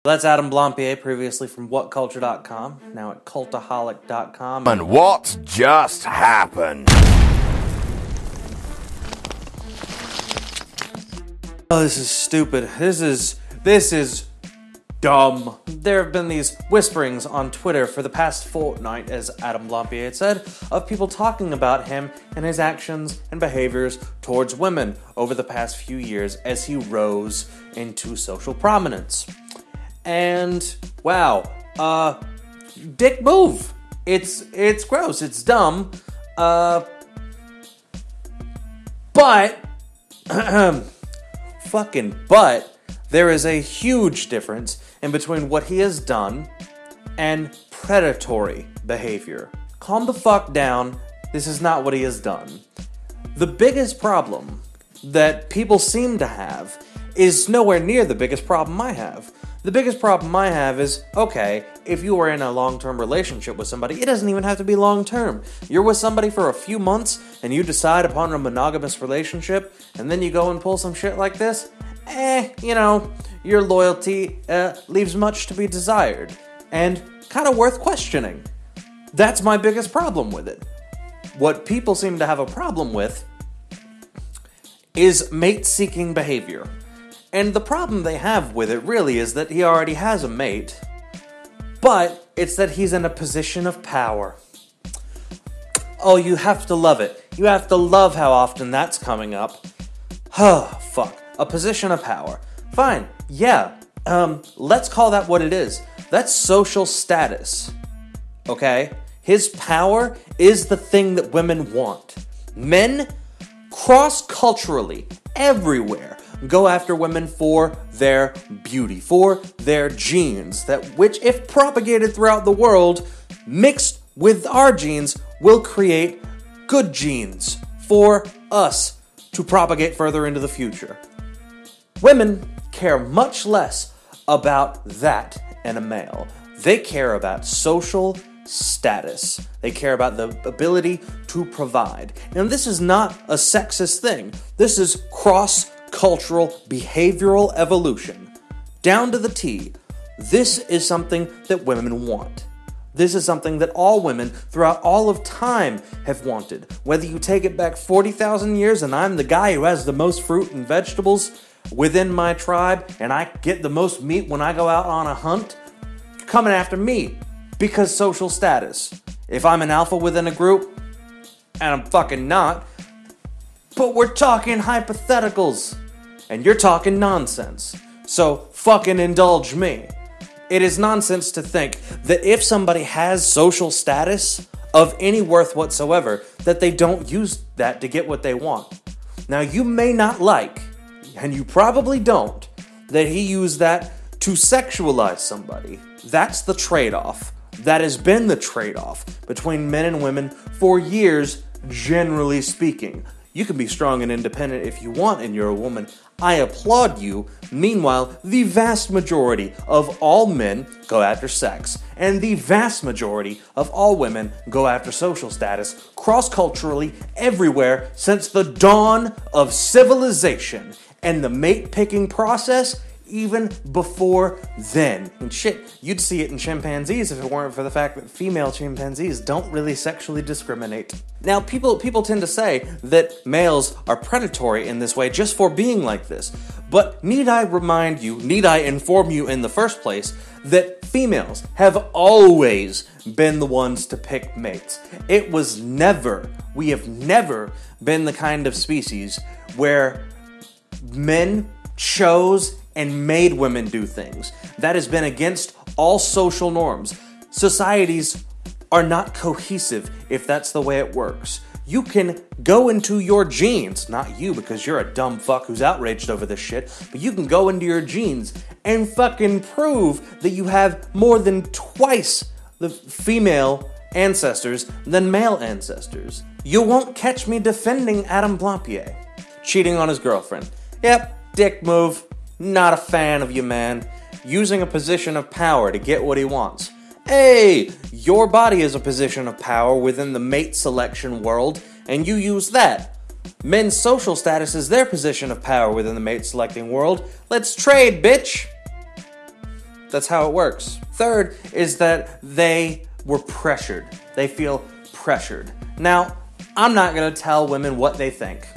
That's Adam Blampied, previously from whatculture.com, now at cultaholic.com. And what just happened? Oh, this is stupid. This is dumb. There have been these whisperings on Twitter for the past fortnight, as Adam Blampied said, of people talking about him and his actions and behaviors towards women over the past few years as he rose into social prominence. And, wow, dick move. It's gross, it's dumb, but, there is a huge difference in between what he has done and predatory behavior. Calm the fuck down, this is not what he has done. The biggest problem that people seem to have is nowhere near the biggest problem I have. The biggest problem I have is, okay, if you are in a long-term relationship with somebody, it doesn't even have to be long-term. You're with somebody for a few months, and you decide upon a monogamous relationship, and then you go and pull some shit like this, your loyalty leaves much to be desired, and kind of worth questioning. That's my biggest problem with it. What people seem to have a problem with is mate-seeking behavior. And the problem they have with it really is that he already has a mate, but it's that he's in a position of power. Oh, you have to love it. You have to love how often that's coming up. Oh, fuck. A position of power. Fine, yeah. Let's call that what it is. That's social status. Okay? His power is the thing that women want. Men, cross-culturally, everywhere, go after women for their beauty, for their genes, which, if propagated throughout the world, mixed with our genes, will create good genes for us to propagate further into the future. Women care much less about that in a male. They care about social status. They care about the ability to provide. Now, this is not a sexist thing. This is cross-cultural behavioral evolution. Down to the T, this is something that women want. This is something that all women throughout all of time have wanted. Whether you take it back 40,000 years and I'm the guy who has the most fruit and vegetables within my tribe and I get the most meat when I go out on a hunt, you're coming after me because social status. If I'm an alpha within a group, and I'm fucking not, but we're talking hypotheticals, and you're talking nonsense. So fucking indulge me. It is nonsense to think that if somebody has social status of any worth whatsoever, that they don't use that to get what they want. Now, you may not like, and you probably don't, that he used that to sexualize somebody. That's the trade-off. That has been the trade-off between men and women for years, generally speaking. You can be strong and independent if you want and you're a woman. I applaud you. Meanwhile, the vast majority of all men go after sex, and the vast majority of all women go after social status, cross-culturally, everywhere since the dawn of civilization. And the mate-picking process, even before then. And shit, you'd see it in chimpanzees if it weren't for the fact that female chimpanzees don't really sexually discriminate. Now, people tend to say that males are predatory in this way just for being like this. But need I inform you in the first place that females have always been the ones to pick mates. We have never been the kind of species where men chose and made women do things. That has been against all social norms. Societies are not cohesive if that's the way it works. You can go into your genes, not you because you're a dumb fuck who's outraged over this shit, but you can go into your genes and fucking prove that you have more than twice the female ancestors than male ancestors. You won't catch me defending Adam Blampied cheating on his girlfriend. Yep, dick move. Not a fan of you, man. Using a position of power to get what he wants. Hey, your body is a position of power within the mate selection world, and you use that. Men's social status is their position of power within the mate selecting world. Let's trade, bitch! That's how it works. Third is that they were pressured. They feel pressured. Now, I'm not gonna tell women what they think.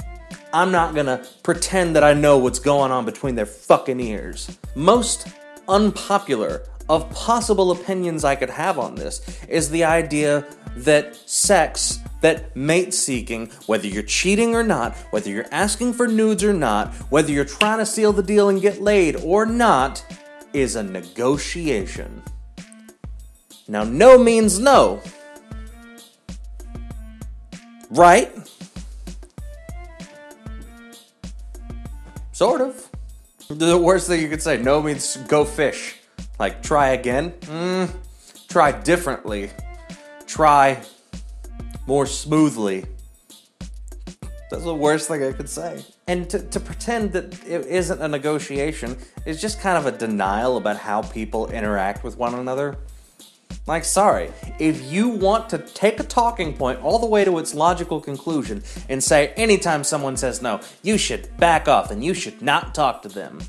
I'm not gonna pretend that I know what's going on between their fucking ears. Most unpopular of possible opinions I could have on this is the idea that sex, that mate seeking, whether you're cheating or not, whether you're asking for nudes or not, whether you're trying to seal the deal and get laid or not, is a negotiation. Now, no means no. Right? Sort of. The worst thing you could say, no means go fish. Like, try again? Try differently. Try more smoothly. That's the worst thing I could say. And to pretend that it isn't a negotiation is just kind of a denial about how people interact with one another. Like, sorry, if you want to take a talking point all the way to its logical conclusion and say anytime someone says no, you should back off and you should not talk to them,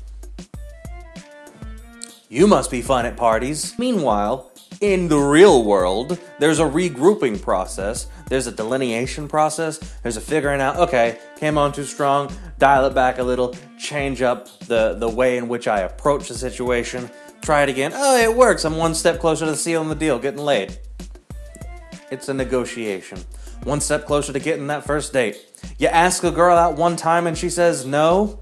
you must be fun at parties. Meanwhile, in the real world, there's a regrouping process, there's a delineation process, there's a figuring out, okay, came on too strong, dial it back a little, change up the way in which I approach the situation, try it again, oh, it works, I'm one step closer to sealing the deal, getting laid. It's a negotiation. One step closer to getting that first date. You ask a girl out one time and she says no,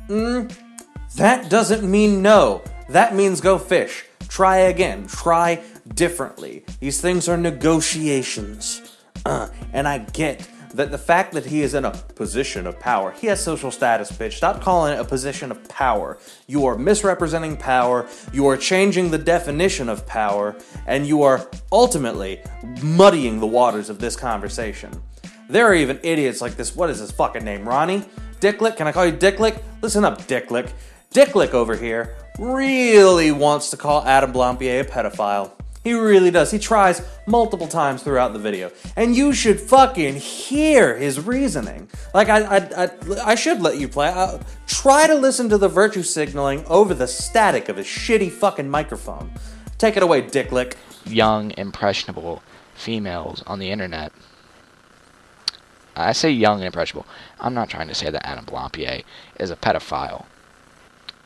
that doesn't mean no. That means go fish. Try again. Try differently. These things are negotiations. And I get that the fact that he is in a position of power, he has social status, bitch. Stop calling it a position of power. You are misrepresenting power. You are changing the definition of power. And you are ultimately muddying the waters of this conversation. There are even idiots like this. What is his fucking name? Ronnie? Dicklick? Can I call you Dicklick? Listen up, Dicklick. Dicklick over here really wants to call Adam Blampied a pedophile. He really does. He tries multiple times throughout the video. And you should fucking hear his reasoning. Like, I should let you play. Try to listen to the virtue signaling over the static of his shitty fucking microphone. Take it away, Dicklick. Young, impressionable females on the internet. I say young and impressionable. I'm not trying to say that Adam Blampied is a pedophile.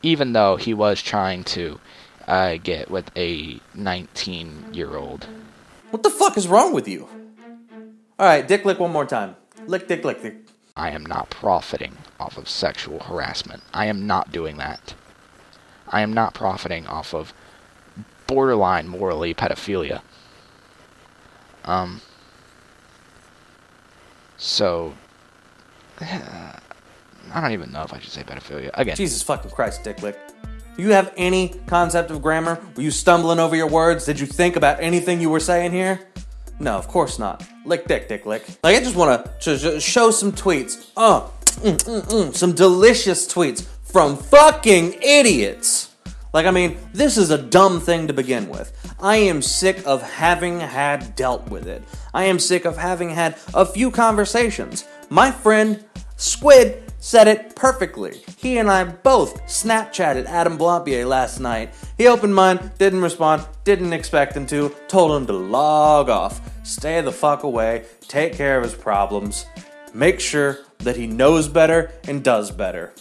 Even though he was trying to get with a 19-year-old. What the fuck is wrong with you? Alright, dick lick one more time. Lick, dick, lick, dick. I am not profiting off of sexual harassment. I am not doing that. I am not profiting off of borderline morally pedophilia. So, I don't even know if I should say pedophilia. Again. Jesus fucking Christ, Dicklick. Do you have any concept of grammar? Were you stumbling over your words? Did you think about anything you were saying here? No, of course not. Lick dick, Dicklick. Like, I just want to show some tweets. Some delicious tweets from fucking idiots. Like, I mean, this is a dumb thing to begin with. I am sick of having had dealt with it. I am sick of having had a few conversations. My friend Squid said it perfectly. He and I both Snapchatted Adam Blampied last night. He opened mine, didn't respond, didn't expect him to, told him to log off, stay the fuck away, take care of his problems, make sure that he knows better and does better.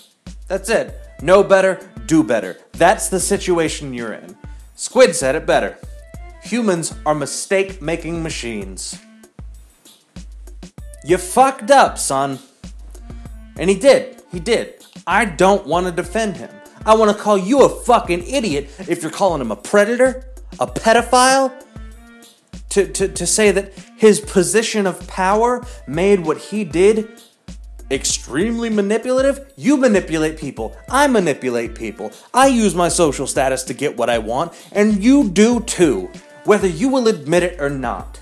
That's it. Know better, do better. That's the situation you're in. Squid said it better. Humans are mistake-making machines. You fucked up, son. And he did. He did. I don't want to defend him. I want to call you a fucking idiot if you're calling him a predator, a pedophile. To say that his position of power made what he did extremely manipulative. You manipulate people. I manipulate people. I use my social status to get what I want, and you do too, whether you will admit it or not.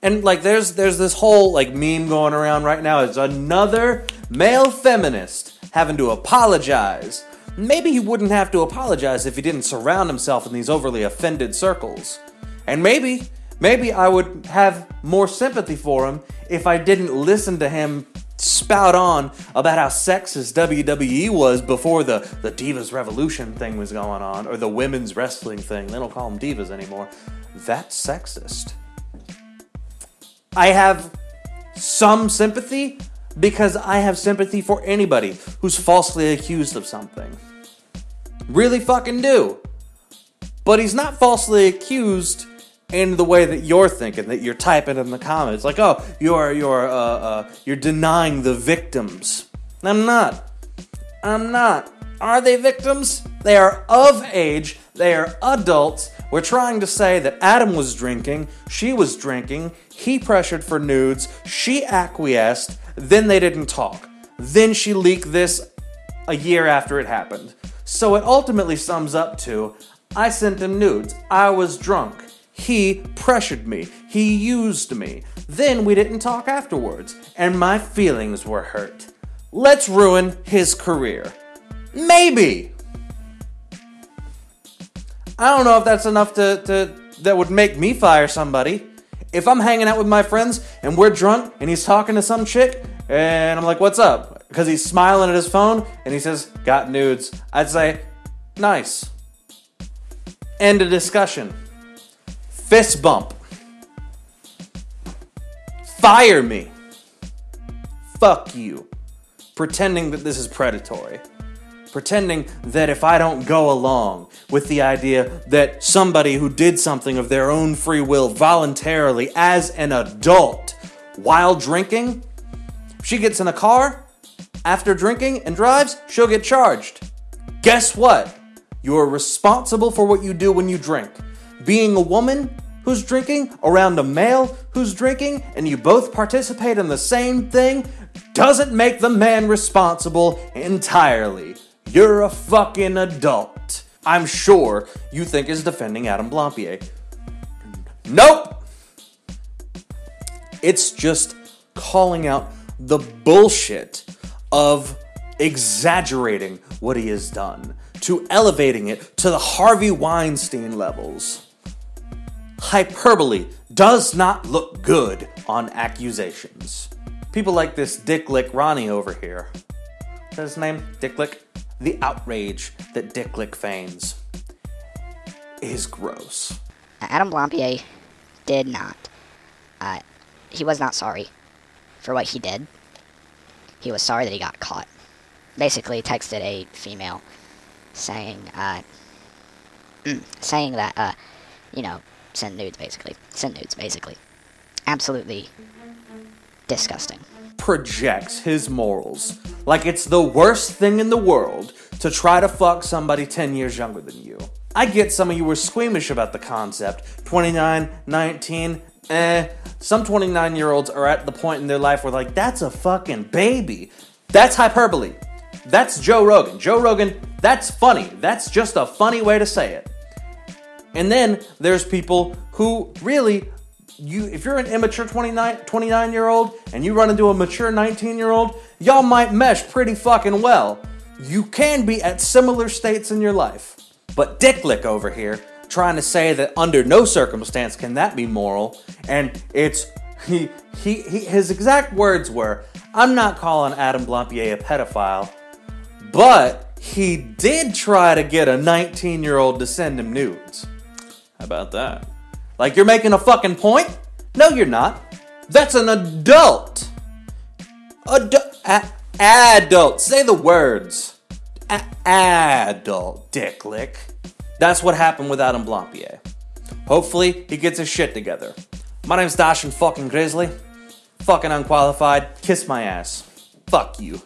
And like there's this whole like meme going around right now. It's another male feminist having to apologize. Maybe he wouldn't have to apologize if he didn't surround himself in these overly offended circles. And maybe I would have more sympathy for him if I didn't listen to him spout on about how sexist WWE was before the Divas Revolution thing was going on, or the women's wrestling thing. They don't call them divas anymore. That's sexist. I have some sympathy because I have sympathy for anybody who's falsely accused of something. Really fucking do. But he's not falsely accused in the way that you're thinking, that you're typing in the comments, like, oh, you're denying the victims. I'm not. Are they victims? They are of age. They are adults. We're trying to say that Adam was drinking, she was drinking, he pressured for nudes, she acquiesced, then they didn't talk. Then she leaked this a year after it happened. So it ultimately sums up to, I sent him nudes, I was drunk. He pressured me. He used me. Then we didn't talk afterwards, and my feelings were hurt. Let's ruin his career. Maybe. I don't know if that's enough that would make me fire somebody. If I'm hanging out with my friends and we're drunk and he's talking to some chick and I'm like, what's up? Because he's smiling at his phone and he says, got nudes. I'd say, nice. End of discussion. Fist bump. Fire me. Fuck you. Pretending that this is predatory. Pretending that if I don't go along with the idea that somebody who did something of their own free will voluntarily as an adult while drinking, if she gets in a car after drinking and drives, she'll get charged. Guess what? You're responsible for what you do when you drink. Being a woman who's drinking around a male who's drinking and you both participate in the same thing doesn't make the man responsible entirely. You're a fucking adult. I'm sure you think is defending Adam Blampied. Nope! It's just calling out the bullshit of exaggerating what he has done, to elevating it to the Harvey Weinstein levels. Hyperbole does not look good on accusations. People like this Dick Lick Ronnie over here. Is that his name? Dick Lick? The outrage that Dick Lick feigns is gross. Adam Blampied did not. He was not sorry for what he did. He was sorry that he got caught. Basically texted a female saying that, send nudes basically. Absolutely disgusting. Projects his morals like it's the worst thing in the world to try to fuck somebody 10 years younger than you. I get some of you were squeamish about the concept. 29, 19, Some 29-year-olds are at the point in their life where like, that's a fucking baby. That's hyperbole. That's Joe Rogan. Joe Rogan, that's funny. That's just a funny way to say it. And then there's people who really, if you're an immature 29-year-old and you run into a mature 19-year-old, y'all might mesh pretty fucking well. You can be at similar states in your life. But Dick Lick over here trying to say that under no circumstance can that be moral, and it's his exact words were, I'm not calling Adam Blampied a pedophile, but he did try to get a 19-year-old to send him nudes. How about that? Like, you're making a fucking point? No, you're not. That's an adult. Adult. Say the words. Adult, Dick Lick. That's what happened with Adam Blampied. Hopefully, he gets his shit together. My name's Dashin fucking Grizzly. Fucking unqualified. Kiss my ass. Fuck you.